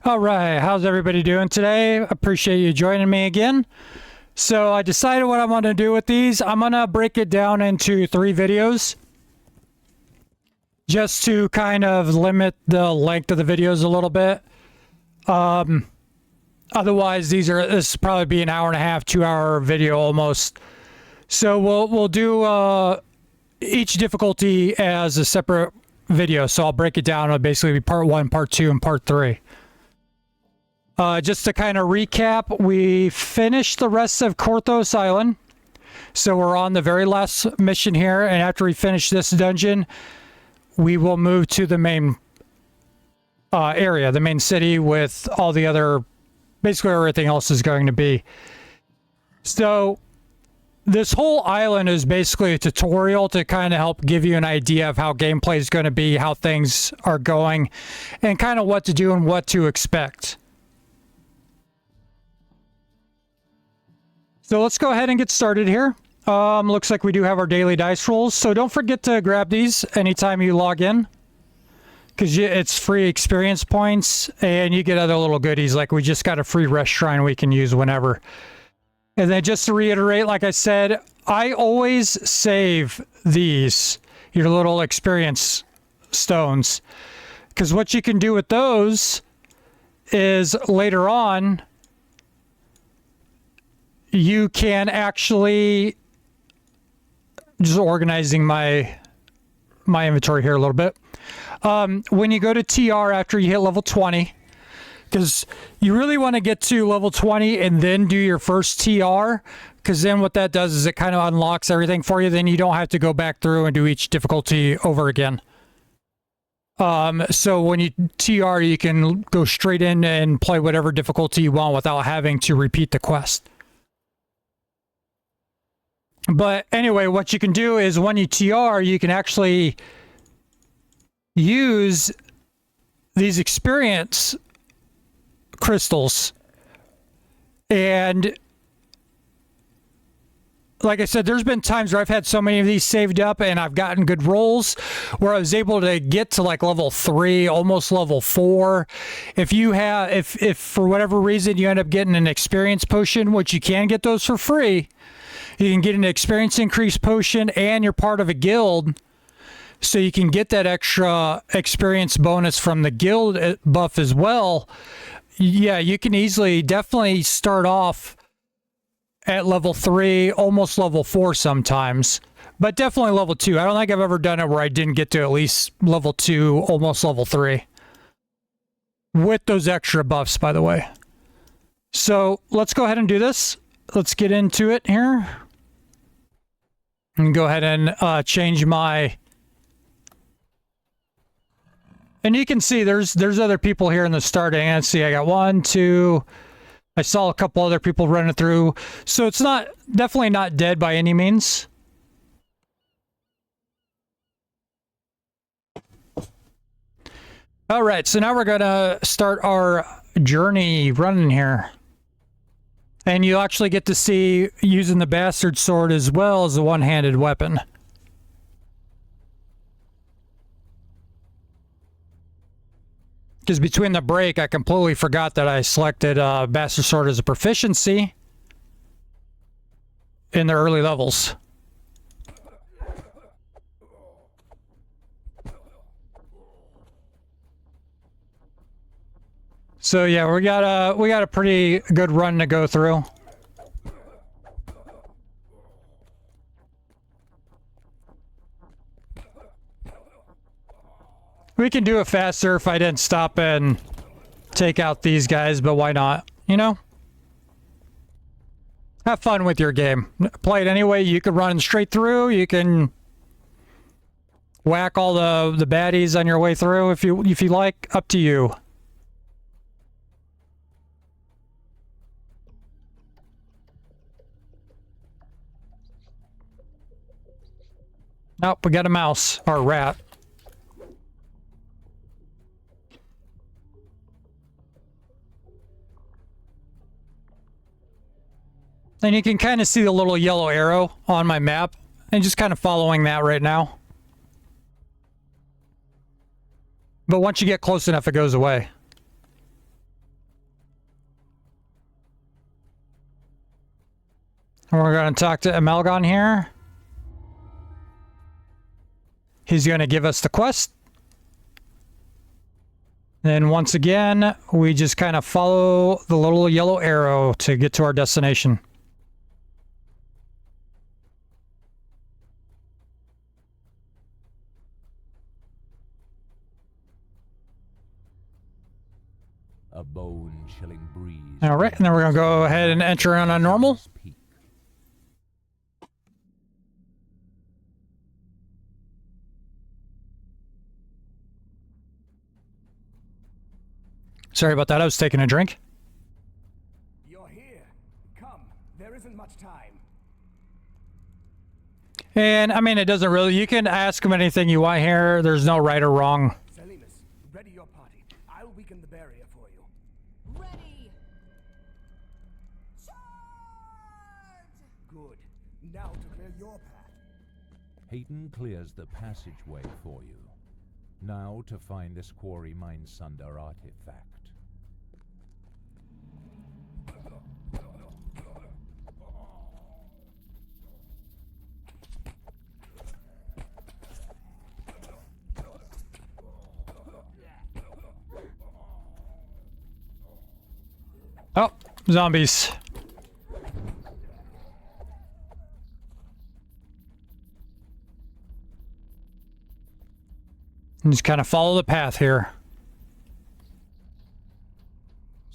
All right, how's everybody doing today? Appreciate you joining me again. So I decided what I want to do with these. I'm going to break it down into 3 videos just to kind of limit the length of the videos a little bit. Otherwise, this will probably be an hour and a half, 2-hour video almost. So we'll do each difficulty as a separate video. So I'll break it down. It'll basically be part 1, part 2, and part 3. Just to kind of recap, we finished the rest of Korthos Island. So we're on the very last mission here, and after we finish this dungeon, we will move to the main area, the main city, with all the other, basically everything else is going to be. So this whole island is basically a tutorial to kind of help give you an idea of how gameplay is going to be, how things are going, and kind of what to do and what to expect. So let's go ahead and get started here. Looks like we do have our daily dice rolls. So don't forget to grab these anytime you log in, because it's free experience points and you get other little goodies. Like we just got a free rest shrine we can use whenever. And then just to reiterate, like I said, I always save these, your little experience stones, because what you can do with those is later on, you can actually, just organizing my inventory here a little bit. When you go to TR after you hit level 20, because you really want to get to level 20 and then do your first TR, because then what that does is it kind of unlocks everything for you. Then you don't have to go back through and do each difficulty over again. So when you TR, you can go straight in and play whatever difficulty you want without having to repeat the quest. But anyway, what you can do is when you TR, you can actually use these experience crystals. And like I said, there's been times where I've had so many of these saved up and I've gotten good rolls where I was able to get to like level 3, almost level 4. If for whatever reason you end up getting an experience potion, which you can get those for free, you can get an experience increase potion and you're part of a guild. So you can get that extra experience bonus from the guild buff as well. Yeah, you can definitely start off at level 3, almost level 4 sometimes. But definitely level 2. I don't think I've ever done it where I didn't get to at least level 2, almost level 3. With those extra buffs, by the way. So let's go ahead and do this. Let's get into it here. And go ahead and change my... And you can see there's other people here in the starting. And see, I got 1, 2... I saw a couple other people running through. So it's definitely not dead by any means. All right, so now we're going to start our journey running here. And you actually get to see using the bastard sword as well as a one-handed weapon. Because between the break, I completely forgot that I selected bastard sword as a proficiency in the early levels. So yeah, we got a pretty good run to go through. We can do it faster if I didn't stop and take out these guys, but why not? You know? Have fun with your game. Play it anyway. You can run straight through. You can whack all the baddies on your way through if you like. Up to you. Nope, we got a mouse or a rat. And you can kind of see the little yellow arrow on my map. And just kind of following that right now. But once you get close enough, it goes away. And we're going to talk to Amalgon here. He's going to give us the quest. Then once again, we just kind of follow the little yellow arrow to get to our destination. A bone-chilling breeze. All right, and then we're going to go ahead and enter on normal. Sorry about that, I was taking a drink. You're here. Come, there isn't much time. And, I mean, it doesn't really... You can ask him anything you want here. There's no right or wrong. Selimus, ready your party. I'll weaken the barrier for you. Ready! Charge! Good. Now to clear your path. Hayton clears the passageway for you. Now to find this Quarry Mind Sunder artifact. Oh, zombies. And just kind of follow the path here.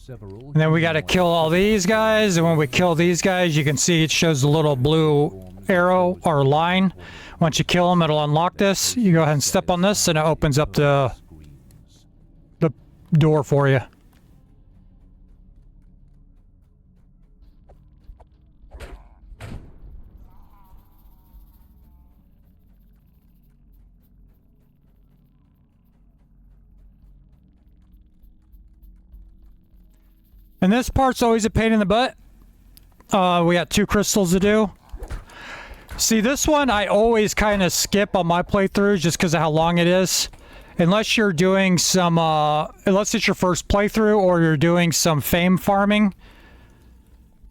And then we got to kill all these guys, and when we kill these guys, you can see it shows the little blue arrow or line. Once you kill them, it'll unlock this. You go ahead and step on this, and it opens up the door for you. And this part's always a pain in the butt. We got 2 crystals to do. See, this one I always kind of skip on my playthroughs just because of how long it is. Unless you're doing some, unless it's your first playthrough or you're doing some fame farming.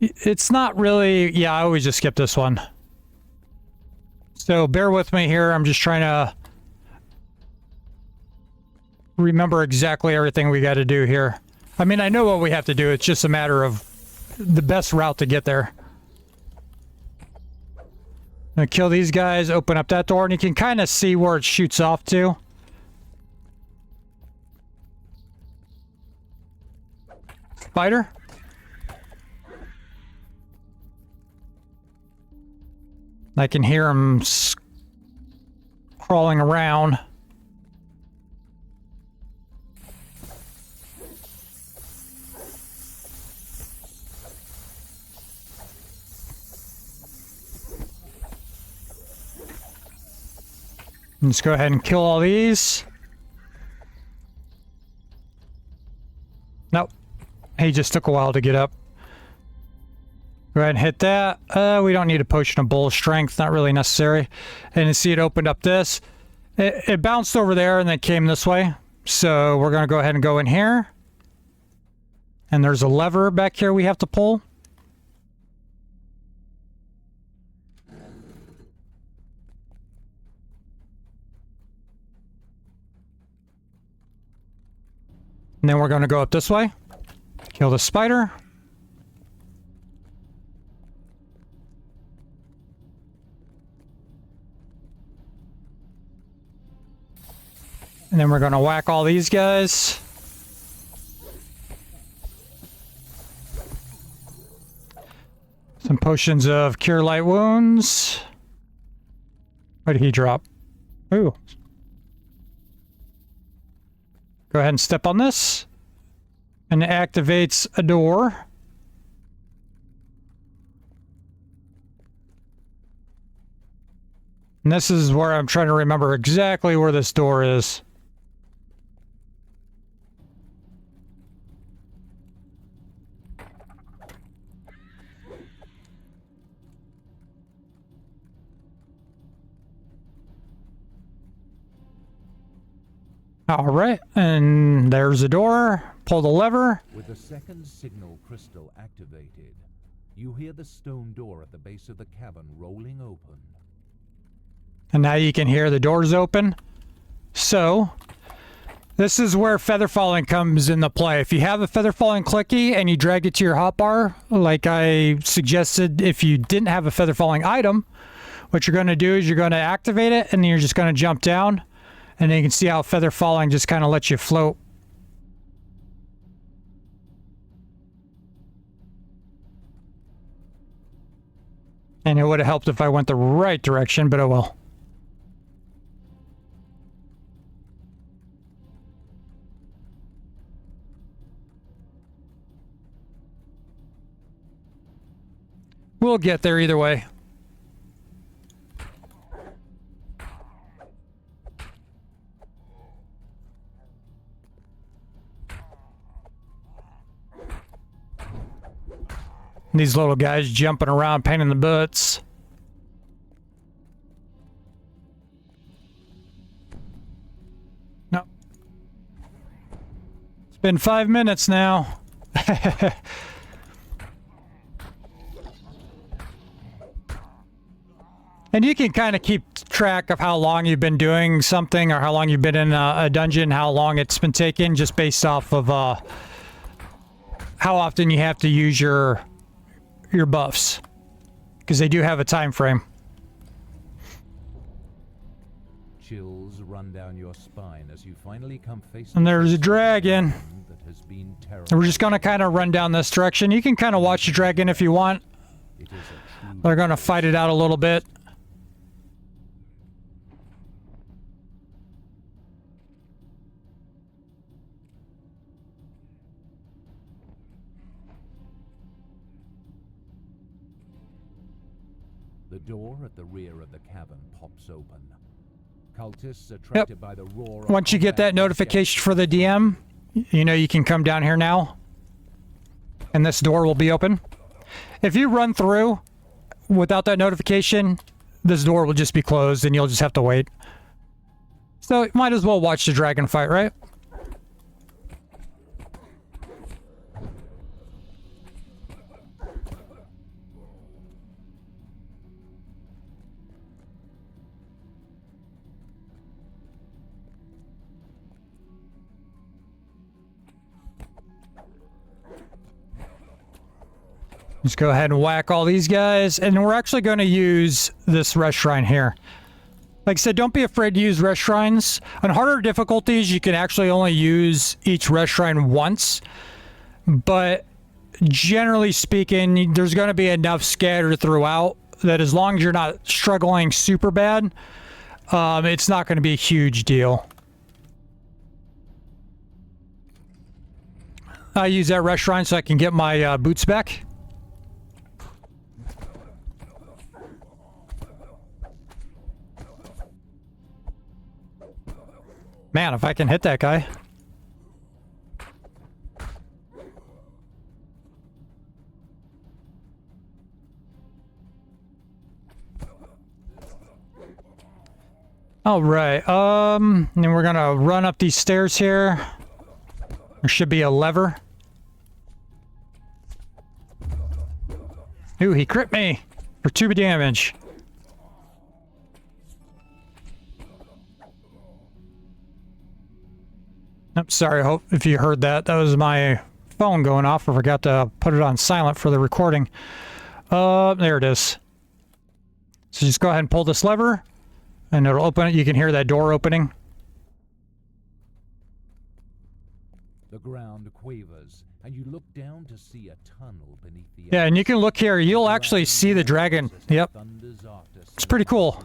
It's not really, yeah, I always just skip this one. So bear with me here. I'm just trying to remember exactly everything we got to do here. I mean, I know what we have to do. It's just a matter of the best route to get there. Gonna kill these guys, open up that door, and you can kind of see where it shoots off to. Spider. I can hear him crawling around. Let's go ahead and kill all these. Nope. He just took a while to get up. Go ahead and hit that. We don't need a potion of bull strength. Not really necessary. And you see it opened up this. It bounced over there and then came this way. So we're going to go ahead and go in here. And there's a lever back here we have to pull. And then we're going to go up this way. Kill the spider. And then we're going to whack all these guys. Some potions of cure light wounds. What did he drop? Ooh. Go ahead and step on this. And it activates a door. And this is where I'm trying to remember exactly where this door is. All right, and there's the door. Pull the lever. With the second signal crystal activated, You hear the stone door at the base of the cavern rolling open. And now you can hear the doors open. So, this is where feather falling comes into play. If you have a feather falling clicky and you drag it to your hotbar, like I suggested, if you didn't have a feather falling item, what you're going to do is you're going to activate it and then you're just going to jump down. And then you can see how feather falling just kind of lets you float. And it would have helped if I went the right direction, but oh well. We'll get there either way. These little guys jumping around, pain in the butts. No. It's been 5 minutes now. And you can kind of keep track of how long you've been doing something or how long you've been in a dungeon, how long it's been taking, just based off of how often you have to use your buffs, because they do have a time frame. Chills run down your spine as you finally come face. And there's a dragon. That has been And we're just going to kind of run down this direction. You can kind of watch the dragon if you want. It is a true They're going to fight it out a little bit. The door at the rear of the cavern pops open. Cultists attracted by the roar of Once you get that combat notification for the DM, you know you can come down here now. And this door will be open. If you run through without that notification, this door will just be closed and you'll just have to wait. So you might as well watch the dragon fight, right? Just go ahead and whack all these guys. And we're actually going to use this rest shrine here. Like I said, don't be afraid to use rest shrines. On harder difficulties, you can actually only use each rest shrine once. But generally speaking, there's going to be enough scattered throughout that as long as you're not struggling super bad, it's not going to be a huge deal. I use that rest shrine so I can get my boots back. Man, if I can hit that guy. All right. And then we're gonna run up these stairs here. There should be a lever. Ooh, he crit me for 2 damage. Oops, sorry, I hope if you heard that. That was my phone going off. I forgot to put it on silent for the recording. There it is. So just go ahead and pull this lever, and it'll open it. You can hear that door opening. The ground quavers, and you look down to see a tunnel beneath the Yeah, and you can look here. You'll actually see the dragon. Yep. It's pretty cool.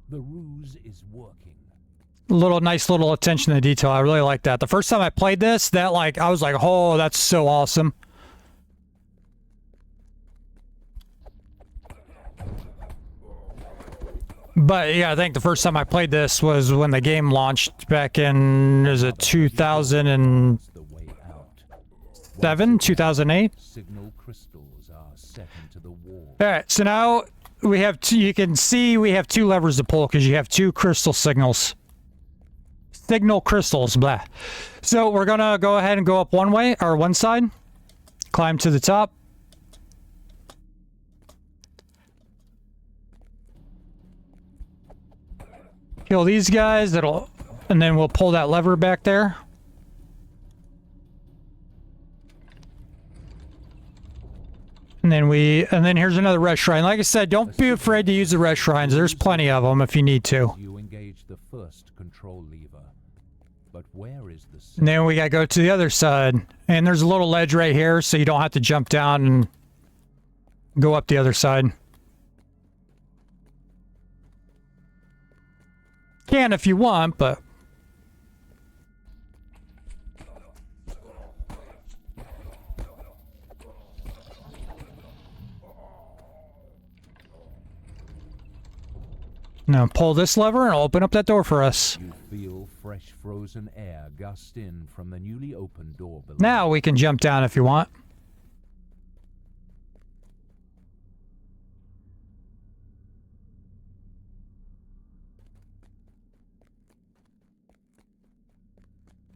The ruse is working. Nice little attention to detail. I really like that. The first time I played this, I was like, oh, that's so awesome. But yeah, I think the first time I played this was when the game launched back in, is it 2007, 2008? Signal crystals are set into the wall. All right, so now we have you can see we have 2 levers to pull because you have 2 crystal signals. Signal crystals, blah. So we're gonna go ahead and go up one way, or one side, climb to the top, Kill these guys. And then we'll pull that lever back there. And then here's another rest shrine. Like I said, don't be afraid to use the rest shrines. There's plenty of them if you need to. You engage the first control lever. But where is the And then we gotta go to the other side. And there's a little ledge right here, so you don't have to jump down and go up the other side. Can if you want, but... Now pull this lever and it'll open up that door for us. You feel fresh frozen air gust in from the newly opened door below. Now we can jump down if you want.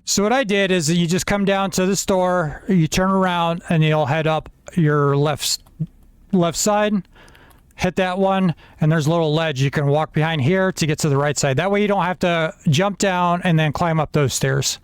So what I did is you just come down to this door, you turn around, and you'll head up your left side. Hit that one, and there's a little ledge. You can walk behind here to get to the right side. That way you don't have to jump down and then climb up those stairs.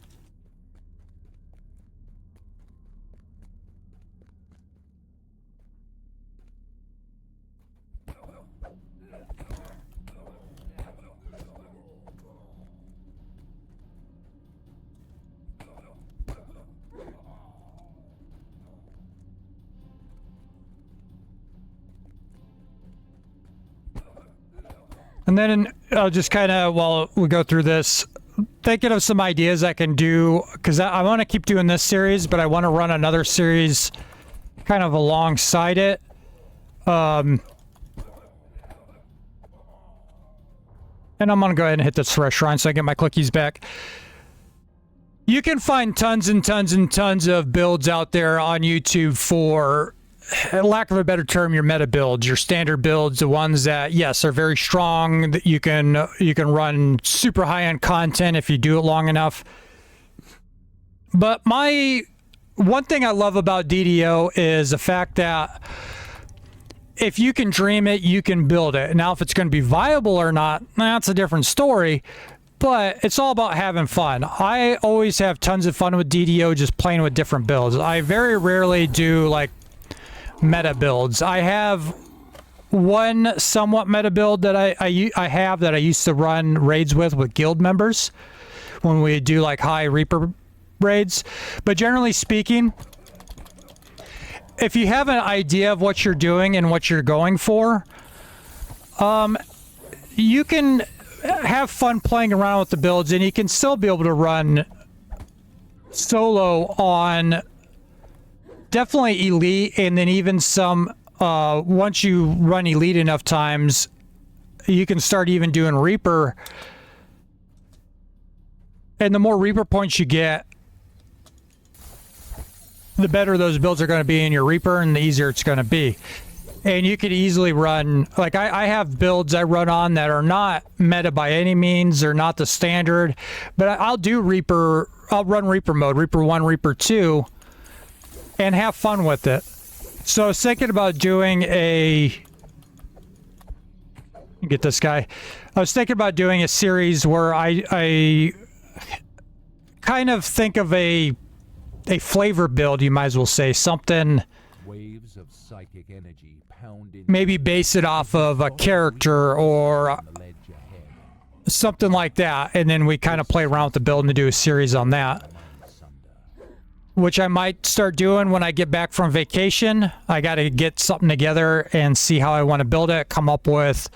And then I'll just kind of, while we go through this, thinking of some ideas I can do, because I want to keep doing this series, but I want to run another series kind of alongside it. And I'm going to go ahead and hit this fresh shrine so I get my clickies back. You can find tons and tons and tons of builds out there on YouTube for, lack of a better term, your meta builds, your standard builds, the ones that, yes, are very strong, that you can run super high-end content if you do it long enough. But one thing I love about DDO is the fact that if you can dream it, you can build it. Now, if it's going to be viable or not, that's a different story. But it's all about having fun. I always have tons of fun with DDO, just playing with different builds. I very rarely do, like, meta builds. I have one somewhat meta build that I have that I used to run raids with guild members when we do like high Reaper raids. But generally speaking, if you have an idea of what you're doing and what you're going for, you can have fun playing around with the builds, and you can still be able to run solo on definitely elite, and then even some once you run elite enough times, you can start even doing Reaper. And the more Reaper points you get, the better those builds are going to be in your Reaper, and the easier it's going to be. And you could easily run, like I have builds I run on that are not meta by any means, they're not the standard, but I'll do Reaper, I'll run Reaper mode, Reaper 1, Reaper 2, and have fun with it. So I was thinking about doing get this guy. I was thinking about doing a series where I kind of think of a flavor build, you might as well say. Something, waves of psychic energy pound in, maybe base it off of a character or something like that. And then we kind of play around with the build and do a series on that, which I might start doing when I get back from vacation. I got to get something together and see how I want to build it, come up with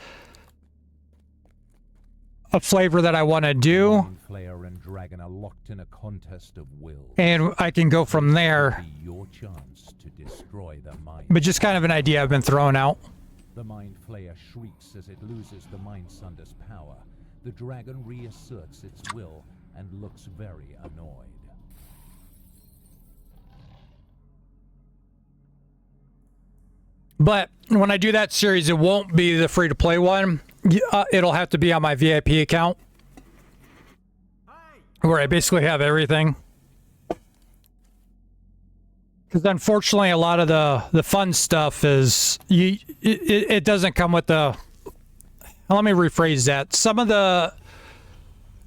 a flavor that I want to do, Slayer and Dragon are locked in a contest of will. and I can go from there. Be your chance to destroy the mind. But just kind of an idea I've been throwing out. The Mind Flayer shrieks as it loses the Mind Sunder's power. The dragon reasserts its will and looks very annoyed. But when I do that series, it won't be the free-to-play one. It'll have to be on my VIP account, where I basically have everything. Because unfortunately, a lot of the fun stuff is it doesn't come with the. Let me rephrase that. Some of the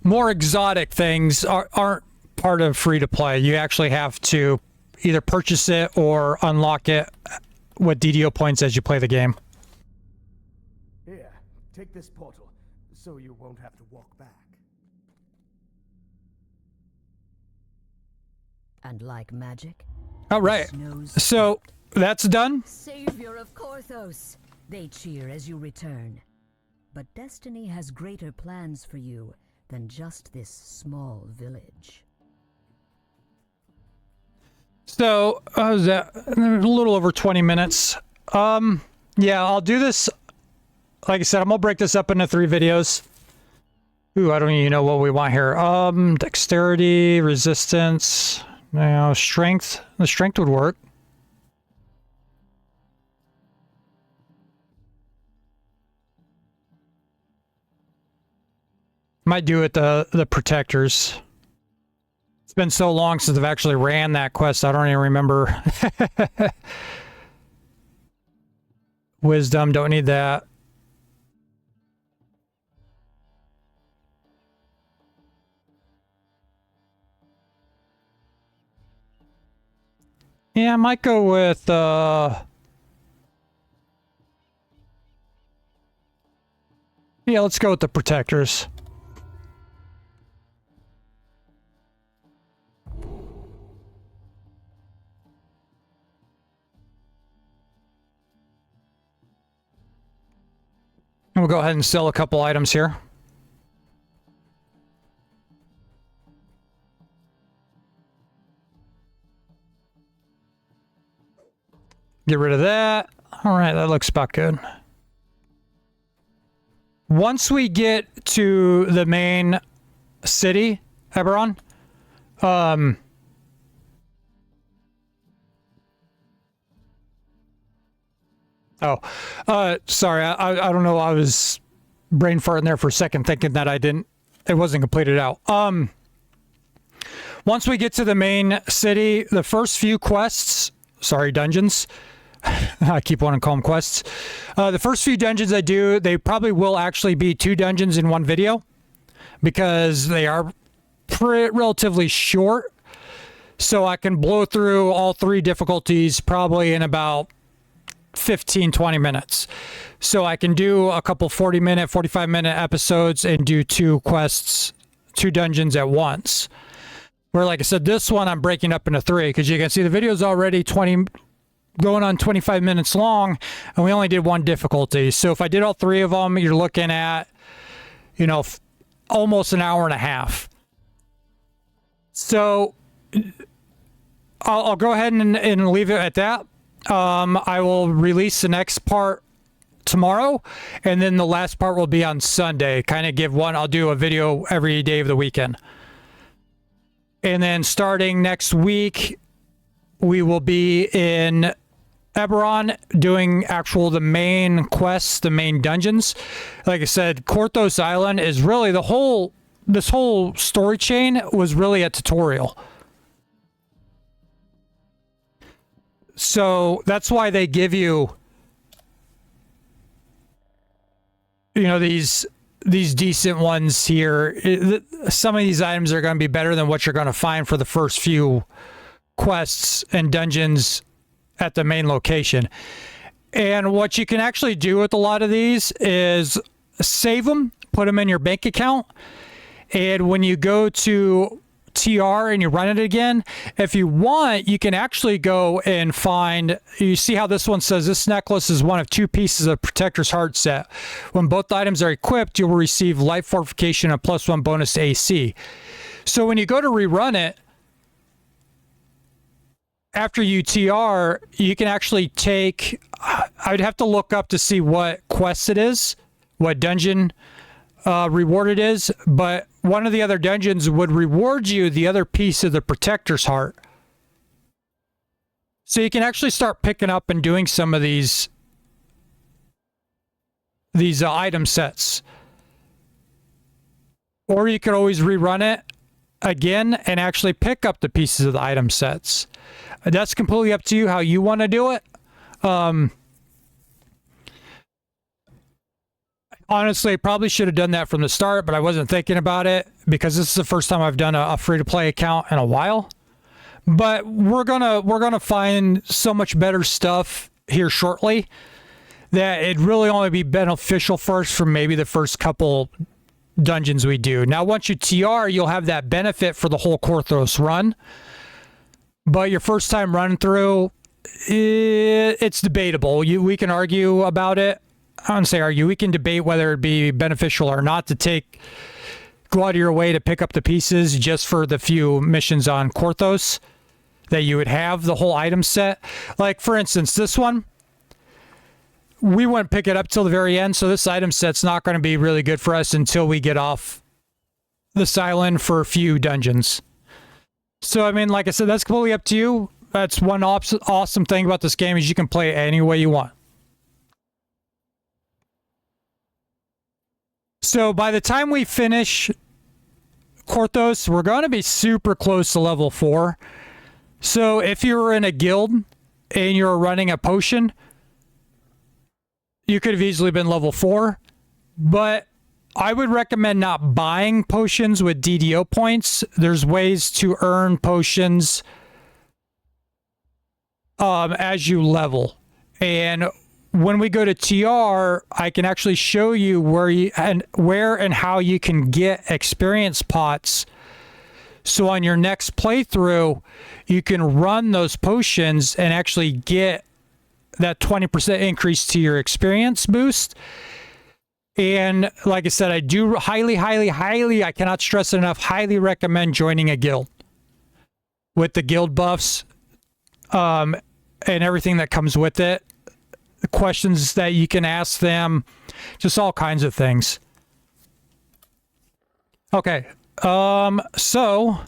more exotic things aren't part of free to play. You actually have to either purchase it or unlock it with DDO points as you play the game. Here, take this portal, so you won't have to walk back. And like magic, All right. So that's done. Savior of Korthos, they cheer as you return. But destiny has greater plans for you than just this small village. So that a little over 20 minutes. Yeah, I'll do this. Like I said, I'm gonna break this up into 3 videos. Ooh, I don't even know what we want here. Dexterity, resistance, strength. The strength would work. Might do it the protectors. It's been so long since I've actually ran that quest, I don't even remember. Wisdom, don't need that. Yeah, I might go with yeah, let's go with the protectors. We'll go ahead and sell a couple items here. Get rid of that. All right, that looks about good. Once we get to the main city, Eberron, sorry, I don't know. I was brain farting there for a second, thinking that it wasn't completed out. Once we get to the main city, the first few quests, dungeons. I keep wanting to call them quests. The first few dungeons I do, they probably will actually be 2 dungeons in 1 video because they are relatively short. So I can blow through all 3 difficulties probably in about 15-20 minutes. So I can do a couple 40-minute, 45-minute episodes and do 2 quests, 2 dungeons at once. Where, like I said, this one I'm breaking up into 3 because you can see the video's already going on 25 minutes long, and we only did 1 difficulty. So if I did all 3 of them, you're looking at, almost an hour and a half. So I'll go ahead and leave it at that. I will release the next part tomorrow, and then the last part will be on Sunday. Kind of give one. I'll do a video every day of the weekend. And then starting next week, we will be in Eberron doing the main quests, the main dungeons. Like I said, Korthos Island is really this whole story chain was really a tutorial. So that's why they give you, these decent ones here. Some of these items are going to be better than what you're going to find for the first few quests and dungeons at the main location. And what you can actually do with a lot of these is save them, put them in your bank account, and when you go to TR and you run it again, if you want, you can actually go and find, you see how this one says this necklace is one of 2 pieces of Protector's Heart set. When both items are equipped, you will receive life fortification and +1 bonus to AC. So when you go to rerun it, after you TR, you can actually take, I'd have to look up to see what quest it is, what dungeon reward it is, but one of the other dungeons would reward you the other piece of the Protector's Heart. So you can actually start picking up and doing some of these item sets. Or you could always rerun it again and actually pick up the pieces of the item sets. That's completely up to you how you want to do it. Honestly, I probably should have done that from the start, but I wasn't thinking about it because this is the first time I've done a free-to-play account in a while. But we're gonna find so much better stuff here shortly that it'd really only be beneficial first for maybe the first couple dungeons we do. Now, once you TR, you'll have that benefit for the whole Korthos run. But your first time running through, it's debatable. We can argue about it. I don't say argue. We can debate whether it'd be beneficial or not to go out of your way to pick up the pieces just for the few missions on Korthos that you would have the whole item set. Like, for instance, this one, we wouldn't pick it up till the very end, so this item set's not going to be really good for us until we get off this island for a few dungeons. So, I mean, like I said, that's completely up to you. That's one awesome thing about this game is you can play it any way you want. So by the time we finish Korthos, we're going to be super close to level 4. So if you were in a guild and you're running a potion, you could have easily been level 4. But I would recommend not buying potions with DDO points. There's ways to earn potions as you level. And when we go to TR, I can actually show you where and how you can get experience pots. So on your next playthrough, you can run those potions and actually get that 20% increase to your experience boost. And like I said, I do highly, I cannot stress it enough, highly recommend joining a guild with the guild buffs and everything that comes with it. The questions that you can ask them, just all kinds of things. Okay, so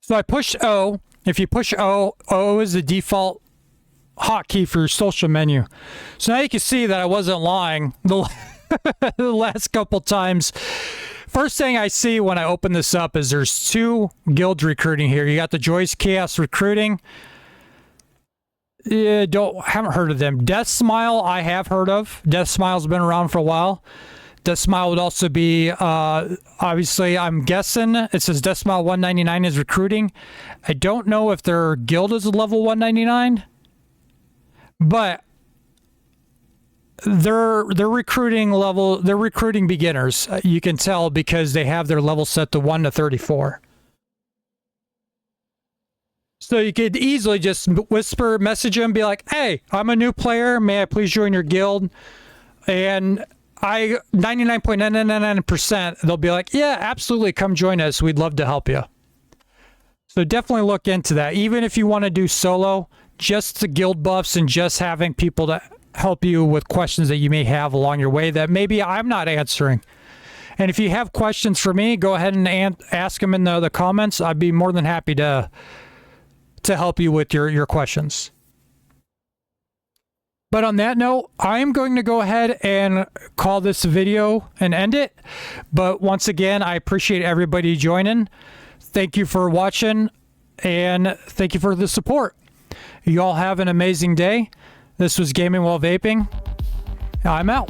I push O. If you push O, O is the default hotkey for your social menu. So now you can see that I wasn't lying the last couple times. First thing I see when I open this up is there's 2 guilds recruiting here. You got the Joy's Chaos Recruiting. Haven't heard of them. Death Smile I have heard of. Death Smile's been around for a while. Death Smile would also be, obviously, I'm guessing, it says Death Smile 199 is recruiting. I don't know if their guild is level 199, but they're recruiting beginners. You can tell because they have their level set to 1 to 34. So you could easily just message them, be like, hey, I'm a new player. May I please join your guild? And 99.999%, they'll be like, yeah, absolutely. Come join us. We'd love to help you. So definitely look into that. Even if you want to do solo, just the guild buffs and just having people to help you with questions that you may have along your way that maybe I'm not answering. And if you have questions for me, go ahead and ask them in the comments. I'd be more than happy to help you with your questions. But on that note, I'm going to go ahead and call this video and end it. But once again, I appreciate everybody joining. Thank you for watching, and thank you for the support. You all have an amazing day. This was Gaming While Vaping. I'm out.